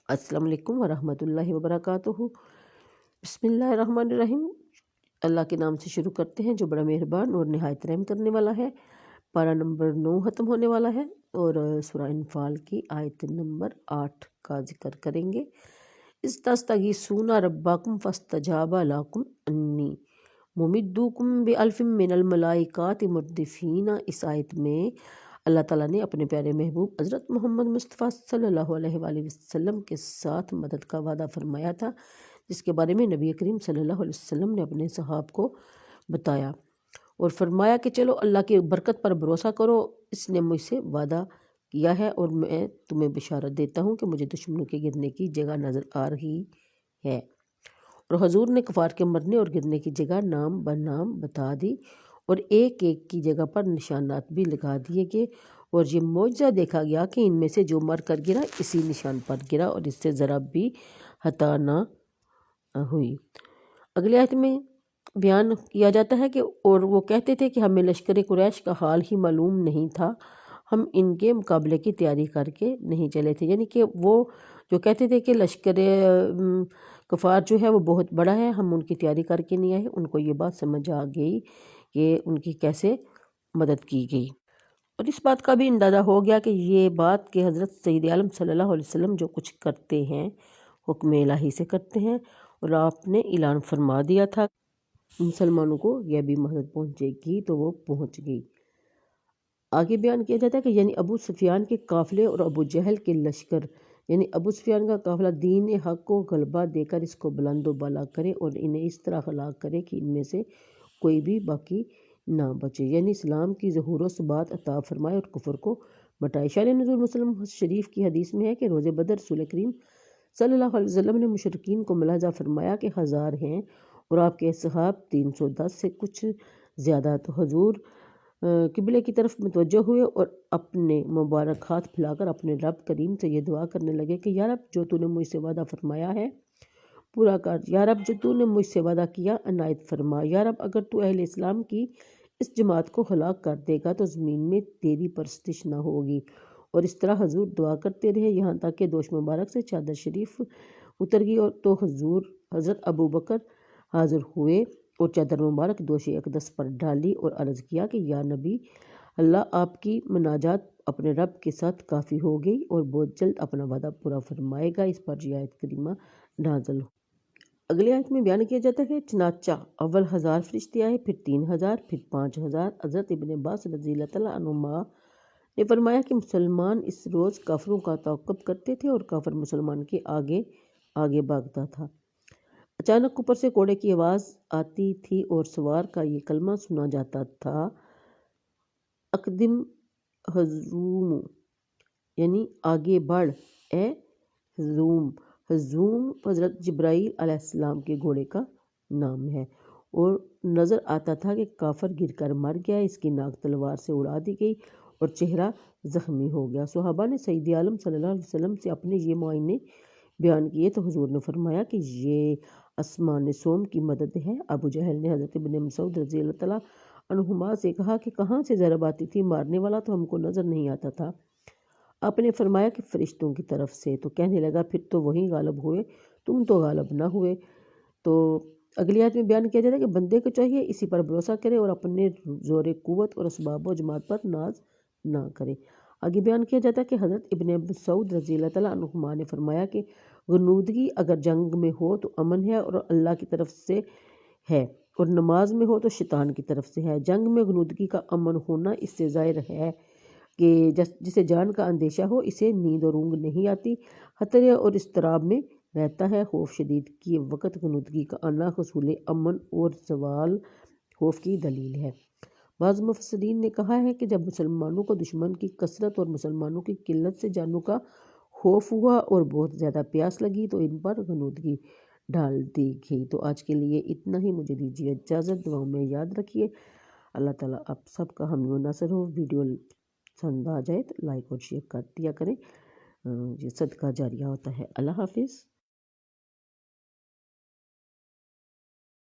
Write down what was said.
अस्सलाम वालेकुम वरहमतुल्लाहि वबरकातुहू। बिस्मिल्लाहिर्रहमानिर्रहीम। अल्लाह के नाम से शुरू करते हैं जो बड़ा मेहरबान और निहायत रहम करने वाला है। पारा नंबर 9 ख़त्म होने वाला है और सूरह अनफाल की आयत नंबर 8 का जिक्र करेंगे। इस्तस्तगीसूना रब्बकुम फस्तजाबा लकुम अन्नी मुमिद्दुकुम बिअल्फिम मिनल मलाइकाति मुर्दिफीना। इस आयत में अल्लाह ताला ने अपने प्यारे महबूब हज़रत मोहम्मद मुस्तफ़ा सल्लल्लाहु अलैहि वसल्लम के साथ मदद का वादा फरमाया था, जिसके बारे में नबी करीम सल्लल्लाहु अलैहि वसल्लम ने अपने सहाब को बताया और फरमाया कि चलो अल्लाह की बरकत पर भरोसा करो, इसने मुझसे वादा किया है और मैं तुम्हें बिशारत देता हूँ कि मुझे दुश्मनों के गिरने की जगह नज़र आ रही है। और हजूर ने कफ़ार के मरने और गिरने की जगह नाम ब नाम बता दी और एक एक की जगह पर निशानात भी लगा दिए गए और ये मौजज़ा देखा गया कि इनमें से जो मर कर गिरा इसी निशान पर गिरा और इससे ज़रा भी हता ना हुई। अगले आयत में बयान किया जाता है कि और वो कहते थे कि हमें लश्कर कुरैश का हाल ही मालूम नहीं था, हम इनके मुकाबले की तैयारी करके नहीं चले थे। यानी कि वो जो कहते थे कि लश्कर कफ़ार जो है वो बहुत बड़ा है, हम उनकी तैयारी करके नहीं आए। उनको ये बात समझ आ गई कि उनकी कैसे मदद की गई और इस बात का भी अंदाज़ा हो गया कि ये बात कि हज़रत सैयद आलम सल्लल्लाहु अलैहि वसल्लम जो कुछ करते हैं हुक्म इलाही से करते हैं और आपने ऐलान फरमा दिया था मुसलमानों को यह भी मदद पहुँचेगी, तो वो पहुँच गई। आगे बयान किया जाता है कि यानी अबू सुफियान के काफ़िले और अबू जहल के लश्कर, यानी अबू सुफियान का काफ़िला दीन हक़ को गलबा देकर इसको बुलंद बाला करे और इन्हें इस तरह हलाक करे कि इनमें से कोई भी बाकी ना बचे, यानी इस्लाम की ज़हूर सबात अता फरमाए और कुफर को बटाए। शान नुज़ूल मुस्लिम शरीफ की हदीस में है कि रोज़े बदर रसूल करीम सल्लल्लाहु अलैहि वसल्लम ने मुशरिकीन को मुलाजा फरमाया कि 1000 हैं और आपके असहाब 310 से कुछ ज़्यादा। तो हजूर किबले की तरफ मुतवज्जो हुए और अपने मुबारक हाथ फैलाकर अपने रब करीम से ये दुआ करने लगे कि या रब जो तूने मुझसे वादा फरमाया है पूरा कर, या रब जो तूने मुझसे वादा किया अनायत फरमा, या रब अगर तू अहले इस्लाम की इस जमात को हलाक कर देगा तो ज़मीन में तेरी परस्तिश ना होगी। और इस तरह हजूर दुआ करते रहे यहाँ तक कि दोष मुबारक से चादर शरीफ उतर गई और तो हजूर हज़रत अबू बकर हाजिर हुए और चादर मुबारक दोष अकदस पर डाली और अर्ज़ किया कि या नबी अल्लाह आपकी मनाजात अपने रब के साथ काफ़ी हो गई और बहुत जल्द अपना वादा पूरा फरमाएगा। इस पर ये आयत करीमा नाज़िल। अगले आयत में बयान किया जाता है चनाचा अव्वल 1000 फरिश्ते आए, फिर 3000, फिर 5000। हज़रत इब्न अब्बास रज़ी अल्लाह तआला अन्हुमा ने फरमाया कि मुसलमान इस रोज़ काफरों का तौक़ुफ़ करते थे और काफर मुसलमान के आगे आगे भागता था। अचानक ऊपर से कोड़े की आवाज़ आती थी और सवार का ये कलमा सुना जाता था, अकदिम हज़ूम, यानी आगे बढ़, ए हज़ूम। हज़ूम हज़रत जिब्राईल अलैहिस्सलाम के घोड़े का नाम है और नज़र आता था कि काफर गिरकर मर गया, इसकी नाक तलवार से उड़ा दी गई और चेहरा ज़ख्मी हो गया। सहाबा ने सैयद आलम सल्लल्लाहु अलैहि वसल्लम से अपने ये मुआयने बयान किए तो हुजूर ने फरमाया कि ये आसमान सोम की मदद है। अबू जहल ने हज़रत इब्न मसूद रज़ी अल्लाह तआला अन्हुमा से कहा कि कहाँ से ज़रब आती थी, मारने वाला तो हमको नज़र नहीं आता था। आपने फरमाया कि फ़रिश्तों की तरफ से। तो कहने लगा फिर तो वही गालिब हुए, तुम तो गालिब ना हुए। तो अगली आयत में बयान किया जाता है कि बंदे को चाहिए इसी पर भरोसा करे और अपने ज़ोर क़ुव्वत और असबाब व जमात पर नाज ना करे। आगे बयान किया जाता है कि हज़रत इब्न मसूद रज़ी अल्लाह तआला अन्हुमा ने फरमाया कि गनूदगी अगर जंग में हो तो अमन है और अल्लाह की तरफ से है, और नमाज में हो तो शैतान की तरफ से है। जंग में गनूदगी का अमन होना इससे ज़ाहिर है कि जिसे जान का अंदेशा हो इसे नींद और ऊँग नहीं आती, खतरे और इज़्तिराब में रहता है। खौफ शदीद की वक़्त गनूदगी का आना हुसूल अमन और ज़वाल खौफ की दलील है। बाज़ मुफस्सिरीन ने कहा है कि जब मुसलमानों को दुश्मन की कसरत और मुसलमानों की किल्लत से जानों का खौफ हुआ और बहुत ज़्यादा प्यास लगी तो इन पर गनूदगी डाल दी गई। तो आज के लिए इतना ही, मुझे दीजिए इजाज़त, दुआओं में याद रखिए। अल्लाह ताला आप सबका हामी व नासर हो। वीडियो पसंद आ जाए तो लाइक और शेयर कर दिया करें, ये सदका जारिया होता है। अल्लाह हाफिज़।